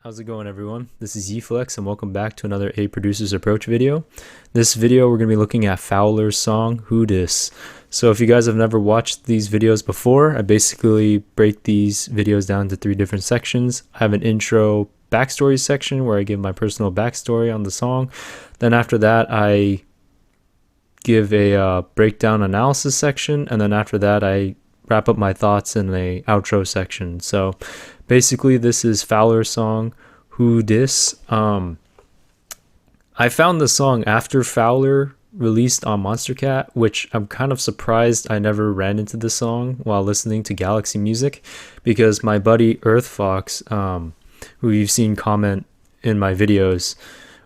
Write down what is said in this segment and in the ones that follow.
How's it going, everyone? This is Yflex and welcome back to another A Producer's Approach video. This video we're going to be looking at FWLR's song Who Dis. So if you guys have never watched these videos before, I basically break these videos down into 3 different sections. I have an intro backstory section where I give my personal backstory on the song. Then after that I give a breakdown analysis section, and then after that I wrap up my thoughts in a outro section. So basically this is FWLR's song Who Dis. I found the song after FWLR released on Monstercat, which I'm kind of surprised I never ran into the song while listening to Galaxy Music, because my buddy EarthFox, who you've seen comment in my videos,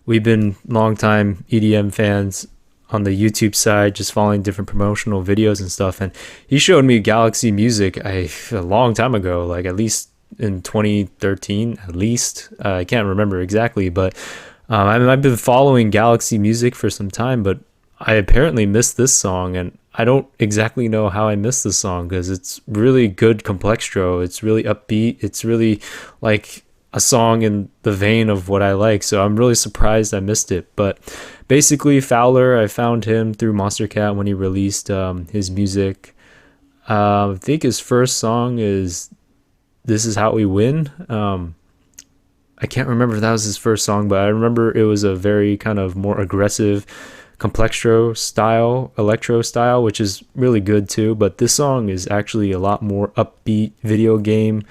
we've been longtime EDM fans on the YouTube side, just following different promotional videos and stuff, and he showed me Galaxy Music a long time ago, like at least in 2013 at least. I can't remember exactly, but I've been following Galaxy Music for some time, but I apparently missed this song, and I don't exactly know how I missed this song because it's really good complextro. It's really upbeat. It's really like a song in the vein of what I like, so I'm really surprised I missed it. But basically FWLR, I found him through Monstercat when he released his music. I think his first song is This Is How We Win. I can't remember if that was his first song, but I remember it was a very kind of more aggressive complextro style, electro style, which is really good too. But this song is actually a lot more upbeat, video game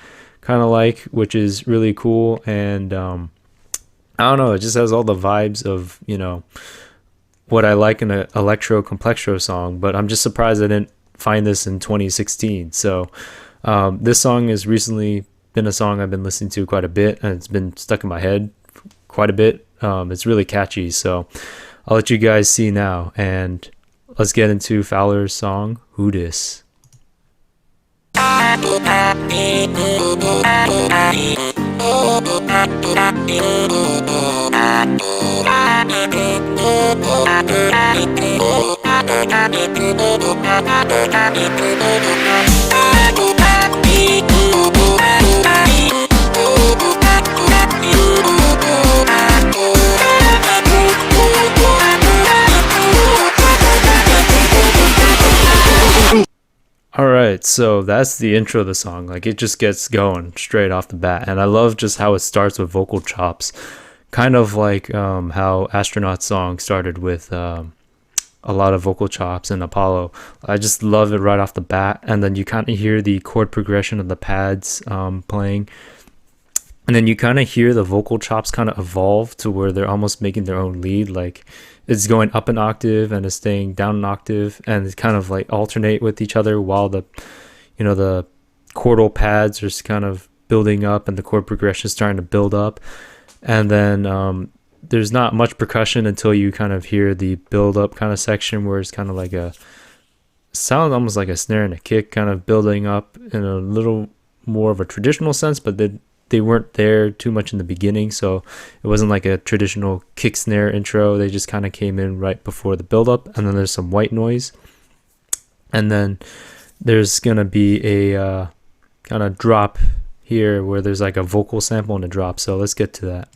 kind of like, which is really cool. And I don't know, it just has all the vibes of, you know, what I like in an electro complextro song. But I'm just surprised I didn't find this in 2016. So this song has recently been a song I've been listening to quite a bit, and it's been stuck in my head quite a bit. It's really catchy, so I'll let you guys see now, and let's get into FWLR's song Who Dis. Alright, so that's the intro of the song. Like, it just gets going straight off the bat, and I love just how it starts with vocal chops, kind of like how Astronaut's song started with a lot of vocal chops in Apollo. I just love it right off the bat, and then you kind of hear the chord progression of the pads playing, and then you kind of hear the vocal chops kind of evolve to where they're almost making their own lead. Like, it's going up an octave and it's staying down an octave, and it's kind of like alternate with each other while the, you know, the chordal pads are just kind of building up and the chord progression is starting to build up. And then there's not much percussion until you kind of hear the build up kind of section where it's kind of like a sound, almost like a snare and a kick kind of building up in a little more of a traditional sense, but they weren't there too much in the beginning, so it wasn't like a traditional kick snare intro. They just kind of came in right before the build up, and then there's some white noise, and then there's gonna be a kind of drop here where there's like a vocal sample and a drop. So let's get to that.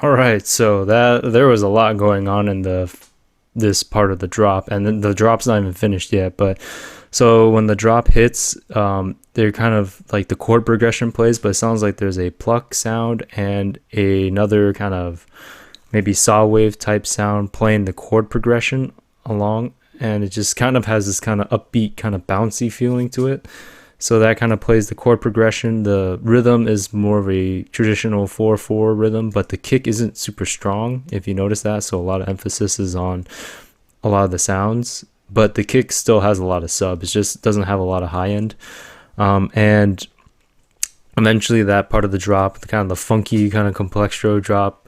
Alright, so there was a lot going on in this part of the drop, and then the drop's not even finished yet. But so when the drop hits, they're kind of like the chord progression plays, but it sounds like there's a pluck sound and another kind of maybe saw wave type sound playing the chord progression along, and it just kind of has this kind of upbeat, kind of bouncy feeling to it. So that kind of plays the chord progression. The rhythm is more of a traditional 4/4 rhythm, but the kick isn't super strong, if you notice that. So a lot of emphasis is on a lot of the sounds, but the kick still has a lot of sub. It just doesn't have a lot of high end. And eventually that part of the drop, the kind of the funky kind of complextro drop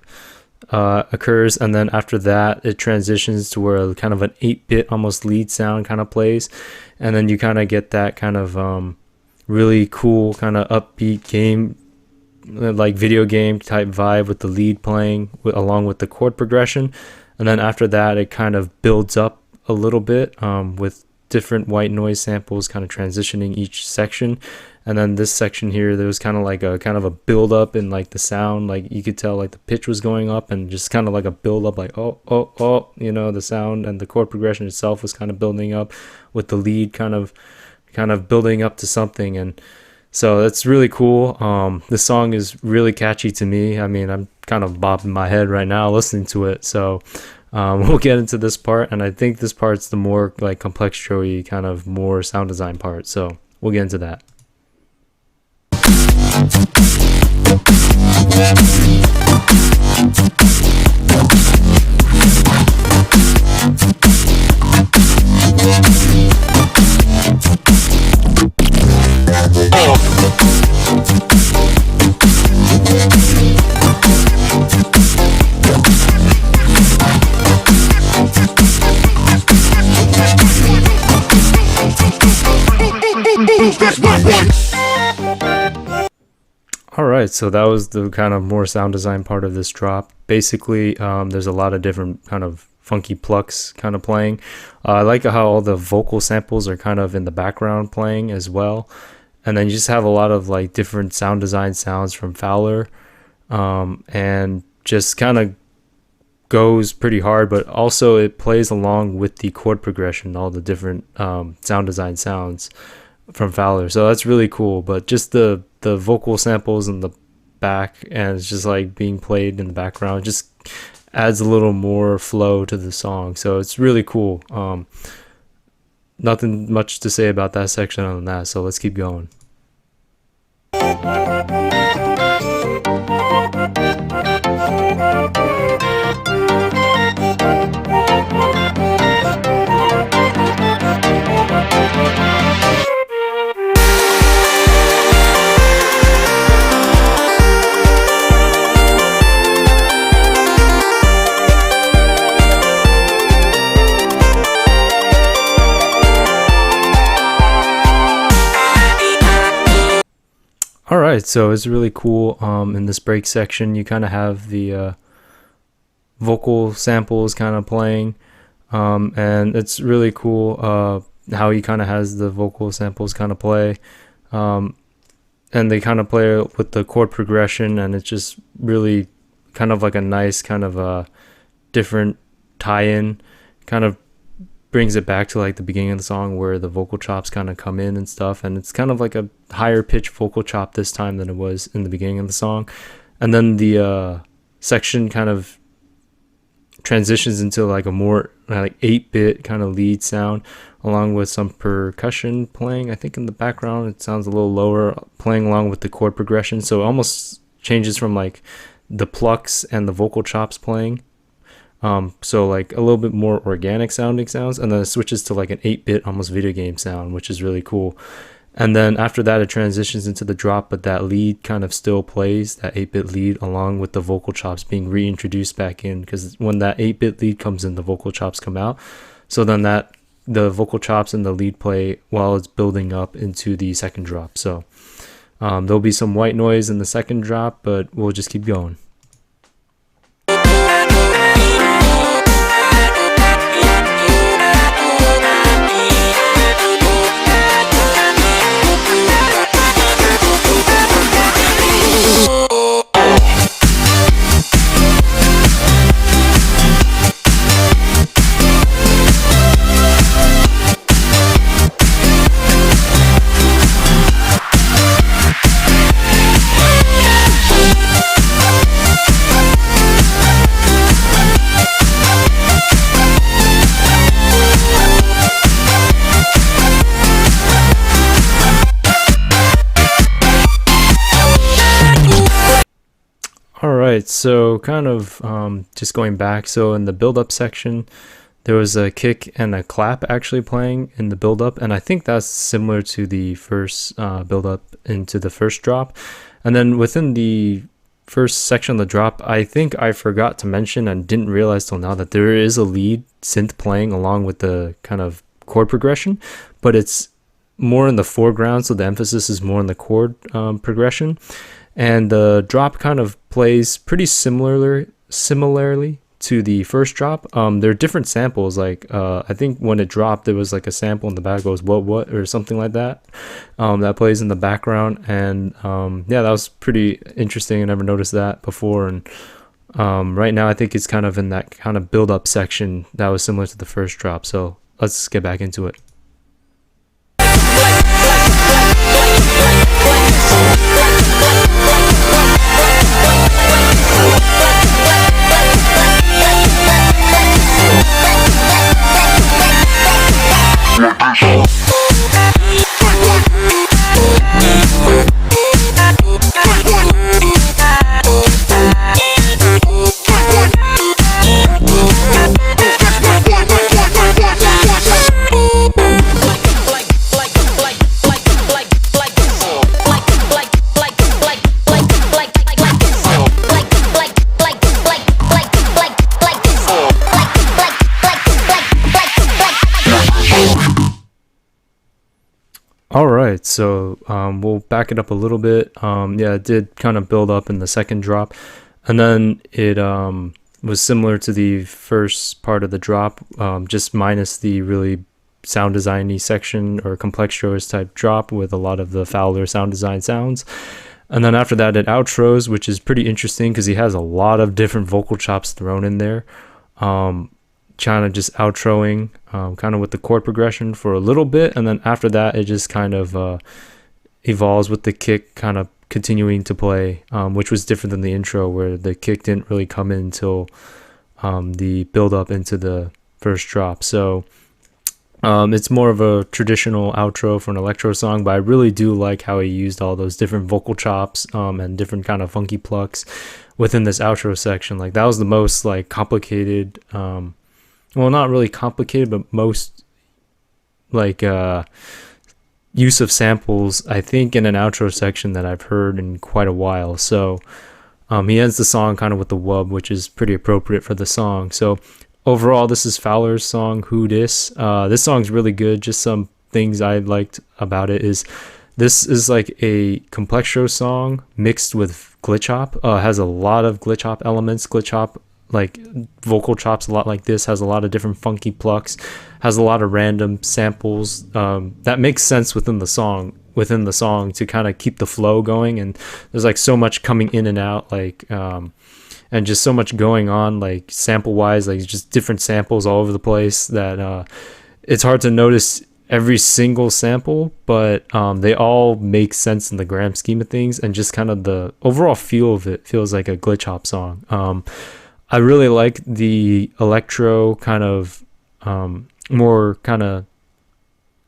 occurs, and then after that it transitions to where kind of an 8-bit almost lead sound kind of plays, and then you kind of get that kind of really cool kind of upbeat game, like video game type vibe with the lead playing along with the chord progression. And then after that it kind of builds up a little bit with different white noise samples kind of transitioning each section. And then this section here, there was kind of a build up in like the sound, like you could tell like the pitch was going up, and just kind of like a build up, like oh, you know, the sound and the chord progression itself was kind of building up with the lead kind of building up to something. And so that's really cool. This song is really catchy to me. I mean, I'm kind of bobbing my head right now listening to it. So we'll get into this part, and I think this part's the more like complextro-y kind of more sound design part. So we'll get into that. Alright, so that was the kind of more sound design part of this drop. Basically, there's a lot of different kind of funky plucks kind of playing. I like how all the vocal samples are kind of in the background playing as well. And then you just have a lot of like different sound design sounds from FWLR, and just kind of goes pretty hard, but also it plays along with the chord progression, all the different sound design sounds from FWLR. So that's really cool. But just the vocal samples in the back, and it's just like being played in the background, just adds a little more flow to the song. So it's really cool. Nothing much to say about that section other than that, so let's keep going. Alright, so it's really cool. In this break section, you kind of have the vocal samples kind of playing, and it's really cool how he kind of has the vocal samples kind of play, and they kind of play with the chord progression, and it's just really kind of like a nice kind of a different tie-in, kind of brings it back to like the beginning of the song where the vocal chops kind of come in and stuff, and it's kind of like a higher pitch vocal chop this time than it was in the beginning of the song. And then the section kind of transitions into like a more like 8-bit kind of lead sound, along with some percussion playing. I think in the background it sounds a little lower, playing along with the chord progression, so it almost changes from like the plucks and the vocal chops playing, so like a little bit more organic sounding sounds, and then it switches to like an 8-bit almost video game sound, which is really cool. And then after that it transitions into the drop, but that lead kind of still plays, that 8-bit lead, along with the vocal chops being reintroduced back in, because when that 8-bit lead comes in, the vocal chops come out. So then the vocal chops and the lead play while it's building up into the second drop. So there'll be some white noise in the second drop, but we'll just keep going. All right, so kind of just going back. So in the build-up section, there was a kick and a clap actually playing in the build-up, and I think that's similar to the first build-up into the first drop. And then within the first section of the drop, I think I forgot to mention and didn't realize till now that there is a lead synth playing along with the kind of chord progression, but it's more in the foreground, so the emphasis is more on the chord progression. And the drop kind of plays pretty similarly to the first drop. There are different samples. Like I think when it dropped, there was like a sample in the back goes what or something like that. That plays in the background, and yeah, that was pretty interesting. I never noticed that before. And right now, I think it's kind of in that kind of build up section that was similar to the first drop. So let's get back into it. All right, so we'll back it up a little bit. Yeah, it did kind of build up in the second drop, and then it was similar to the first part of the drop, just minus the really sound designy section or complextros type drop with a lot of the Fowler sound design sounds. And then after that, it outros, which is pretty interesting because he has a lot of different vocal chops thrown in there. Kind of just outroing kind of with the chord progression for a little bit, and then after that it just kind of evolves with the kick kind of continuing to play, which was different than the intro where the kick didn't really come in until the build up into the first drop. So it's more of a traditional outro for an electro song, but I really do like how he used all those different vocal chops and different kind of funky plucks within this outro section. Like that was the most like complicated well, not really complicated, but most like use of samples, I think, in an outro section that I've heard in quite a while. So he ends the song kind of with the wub, which is pretty appropriate for the song. So overall, this is Fowler's song, Who Dis. This song's really good. Just some things I liked about it is this is like a complextro song mixed with glitch hop. Has a lot of glitch hop elements. Glitch hop, like vocal chops, a lot like this, has a lot of different funky plucks, has a lot of random samples that makes sense within the song to kind of keep the flow going. And there's like so much coming in and out, like and just so much going on, like sample wise, like just different samples all over the place that it's hard to notice every single sample, but they all make sense in the grand scheme of things, and just kind of the overall feel of it feels like a glitch hop song. I really like the electro kind of more kind of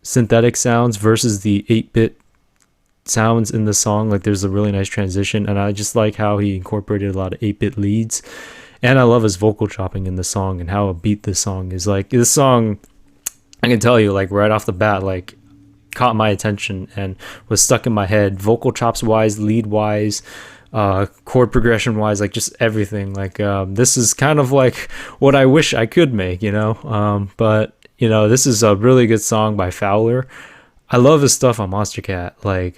synthetic sounds versus the 8-bit sounds in the song. Like there's a really nice transition, and I just like how he incorporated a lot of 8-bit leads, and I love his vocal chopping in the song and how upbeat this song is. Like this song, I can tell you, like right off the bat, like caught my attention and was stuck in my head, vocal chops wise, lead wise, chord progression wise, like just everything. Like this is kind of like what I wish I could make, you know. But you know, this is a really good song by Fowler. I love his stuff on Monster Cat, like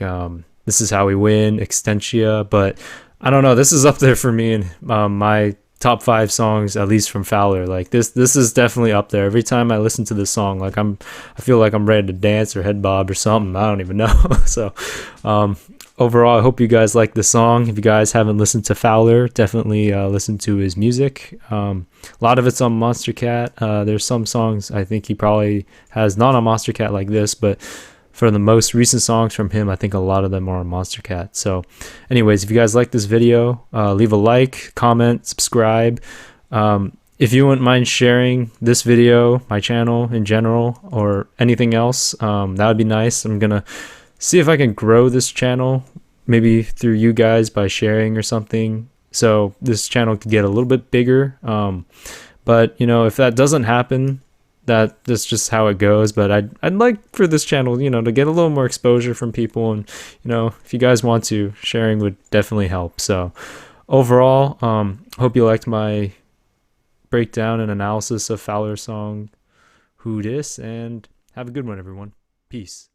This Is How We Win, Extentia, but I don't know, this is up there for me in my top 5 songs, at least from Fowler. Like this is definitely up there. Every time I listen to this song, like I feel like I'm ready to dance or head bob or something. I don't even know. So overall, I hope you guys like the song. If you guys haven't listened to Fowler, definitely listen to his music. A lot of it's on Monster Cat. There's some songs I think he probably has not on Monster Cat like this, but for the most recent songs from him, I think a lot of them are on Monster Cat. So anyways, if you guys like this video, leave a like, comment, subscribe. If you wouldn't mind sharing this video, my channel in general, or anything else, that would be nice. I'm gonna see if I can grow this channel, maybe through you guys by sharing or something. so this channel could get a little bit bigger. But you know, if that doesn't happen, that's just how it goes. But I'd like for this channel, you know, to get a little more exposure from people, and you know, if you guys want to, sharing would definitely help. So overall, hope you liked my breakdown and analysis of Fowler's song Who Dis, and have a good one, everyone. Peace.